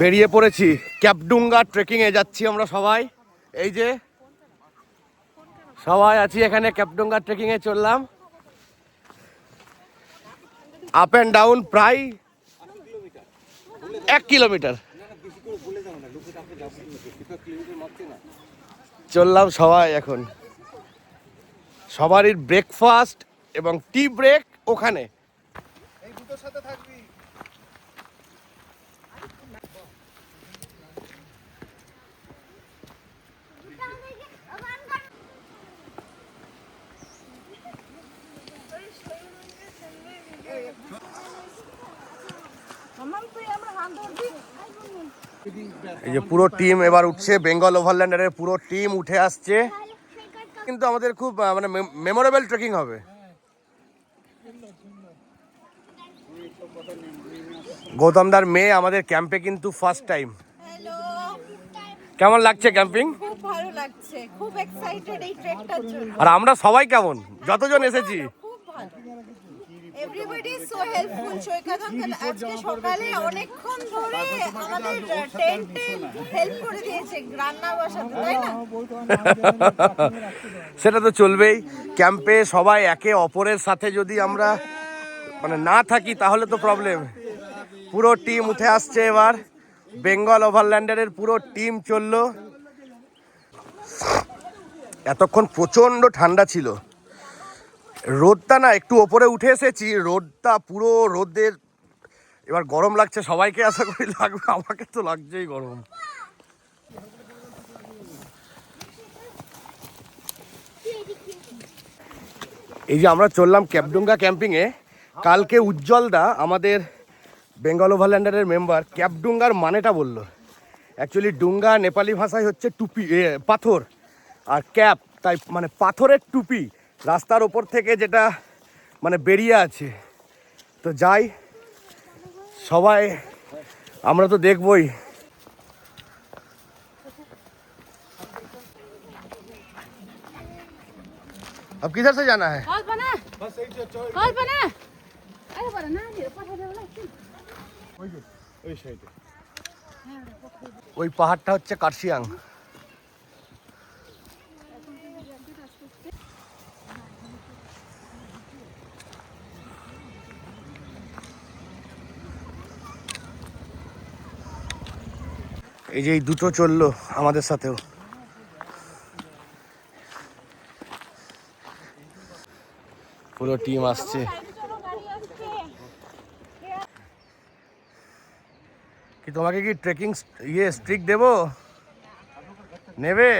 বেরিয়ে পড়েছি, ক্যাপডুঙ্গা ট্রেকিং এ যাচ্ছি আমরা সবাই। এই যে সবাই আছি এখানে, ক্যাপডুঙ্গা ট্রেকিং এ চললাম। আপ অ্যান্ড ডাউন প্রায় 1 কিলোমিটার চললাম সবাই। এখন সবারই ব্রেকফাস্ট এবং টি ব্রেক ওখানে। এই যে পুরো টিম এবার উঠছে, বেঙ্গল ওভারল্যান্ডারের পুরো টিম উঠে আসছে। কিন্তু আমাদের খুব মানে মেমোরেবল ট্রেকিং হবে। গৌতমদার মেয়ে আমাদের ক্যাম্পে কিন্তু ফার্স্ট টাইম। কেমন লাগছে ক্যাম্পিং? খুব ভালো লাগছে, খুব এক্সাইটেড এই ট্রেকটার জন্য। আর আমরা সবাই কেমন, যতজন এসেছি খুব ভালো, everybody is so helpful. Saikat uncle আজকে সকালে অনেকক্ষণ ধরে আমাদের টেন্টে হেল্প করে দিয়েছে, রান্না বসাতে, তাই না? সেটা তো চলবেই। ক্যাম্পে সবাই একে অপরের সাথে যদি আমরা মানে না থাকি তাহলে তো প্রবলেম। পুরো টিম উঠে আসছে এবার, বেঙ্গল ওভারল্যান্ডারের পুরো টিম চললো। এতক্ষণ প্রচণ্ড ঠান্ডা ছিল, রোদটা না একটু ওপরে উঠে এসেছি, রোদটা পুরো রোদের। এবার গরম লাগছে সবাইকে, আশা করি লাগবে, আমাকে তো লাগছেই গরম। এই যে আমরা চললাম ক্যাপডুঙ্গা ক্যাম্পিংয়ে। কালকে উজ্জ্বলদা আমাদের বেঙ্গল ওভারল্যান্ডারের মেম্বার ক্যাপডুঙ্গার মানেটা বলল। অ্যাকচুয়ালি ডুঙ্গা নেপালি ভাষায় হচ্ছে টুপি, পাথর, আর ক্যাপ তাই মানে পাথরের টুপি রাস্তার ওপর থেকে যেটা মানে বেরিয়ে আছে। তো যাই সবাই, আমরা তো দেখবই। अब किधर से जाना है? ওই পাহাড়টা হচ্ছে কার্শিয়াং। এই যে এই দুটো চললো আমাদের সাথেও। পুরো টিম আসছে। কি তোমাকে কি ট্রেকিং স্ট্রিক দেবো, নেবে?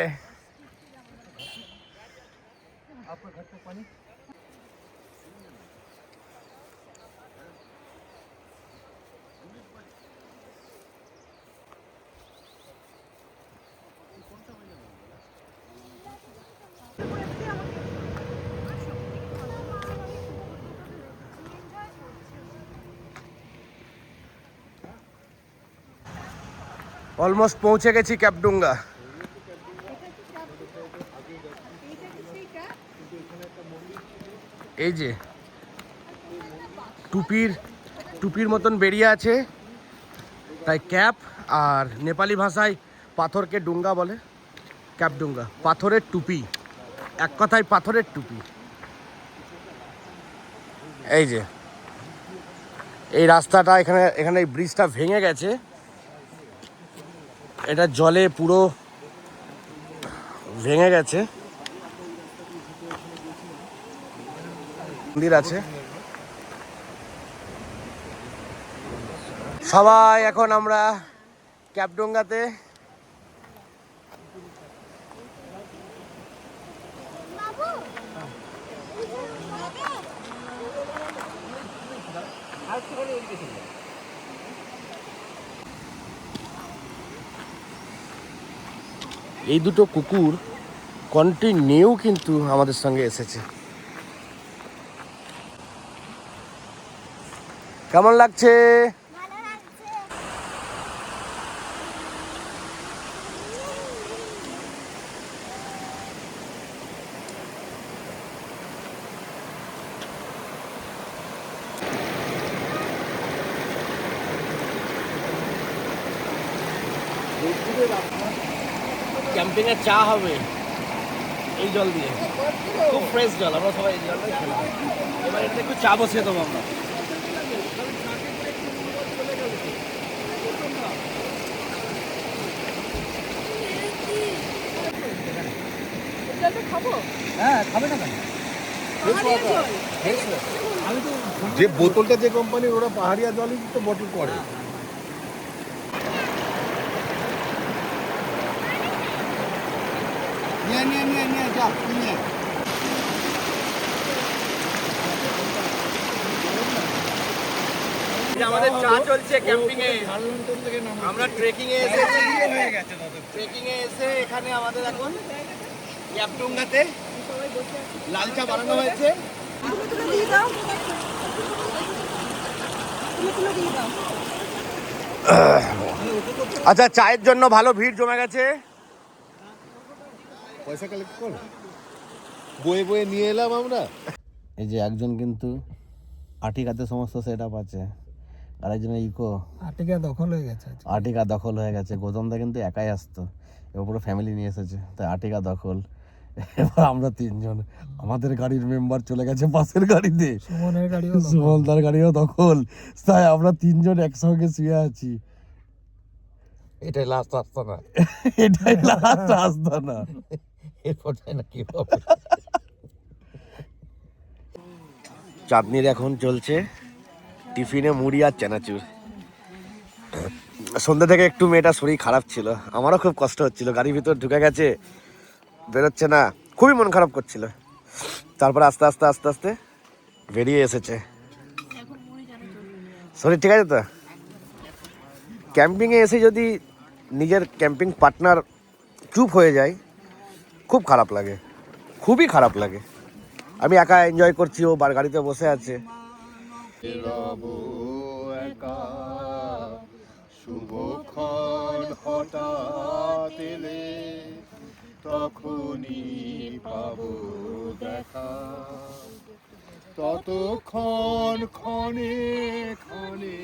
অলমোস্ট পৌঁছে গেছি ক্যাপডুঙ্গা। এই যে টুপির মতন বেরিয়ে আছে, তাই ক্যাপ, আর নেপালি ভাষায় পাথরকে ডুঙ্গা বলে। ক্যাপডুঙ্গা পাথরের টুপি, এক কথায় পাথরের টুপি। এই যে এই রাস্তাটা, এখানে এই ব্রিজটা ভেঙে গেছে, এটা জলে পুরো ভেঙে গেছে। মন্দির আছে। সবাই এখন আমরা ক্যাপডুঙ্গাতে। এই দুটো কুকুর কন্টিনিউ কিন্তু আমাদের সঙ্গে এসেছে। কেমন লাগছে? ক্যাম্পিং এর চা হবে এই জল দিয়ে, খুব ফ্রেশ জল, আমরা সবাই এই জলটাই খেলাম। এবার এটা একটু চা বসিয়ে দেবো আমরা। হ্যাঁ, খাবে না কেন? যে বোতলটা যে কোম্পানির, ওরা পাহাড়িয়া জলই তো বোতল করে। নিয়ে যা নিয়ে। আমাদের চা চলছে ক্যাম্পিং এ, আমরা ট্রেকিং এ এসেছি। ট্রেকিং এ এসে এখানে আমাদের এখন ক্যাপডুঙ্গাতে লাল চা বানানো হয়েছে। আচ্ছা, চায়ের জন্য ভালো ভিড় জমে গেছে। পয়সা কালেক্ট কর, বয়ে বয়ে নিয়ে এলাম আমরা। এই যে একজন কিন্তু আর্টিকাতে সমস্ত সেট আপ আছে, আর একজনের ইকো আর্টিকা দখল হয়ে গেছে। আর্টিকা দখল হয়ে গেছে। গৌতমদা কিন্তু একাই আসতো, এবার পুরো ফ্যামিলি নিয়ে এসেছে, তাই আর্টিকা দখল। এবার আমরা তিনজন, আমাদের গাড়ির মেম্বার চলে গেছে পাশের গাড়িতে, সুমনের গাড়িও সুমনদার গাড়িও দখল, তাই আমরা তিনজন একসঙ্গে শুয়ে আছি। এটাই লাস্ট রাস্তা না, এটাই লাস্ট রাস্তা না, এরপর না কি হবে। চাঁদনির এখন চলছে টিফিনে মুড়ি আর চানাচুর। সন্ধ্যা থেকে একটু মেয়েটার শরীর খারাপ ছিল, আমারও খুব কষ্ট হচ্ছিল, গাড়ির ভিতর ঢুকে গেছে, বেরোচ্ছে না, খুবই মন খারাপ করছিল। তারপরে আস্তে আস্তে আস্তে আস্তে বেরিয়ে এসেছে। শরীর ঠিক আছে তো? ক্যাম্পিংয়ে এসে যদি নিজের ক্যাম্পিং পার্টনার চুপ হয়ে যায়, খুব খারাপ লাগে, খুবই খারাপ লাগে। আমি একা এনজয় করছি, ও গাড়িতে বসে আছে। শুভক্ষণ হঠাৎ এলে তখনই পাবো দেখা, ততক্ষণ ক্ষণে ক্ষণে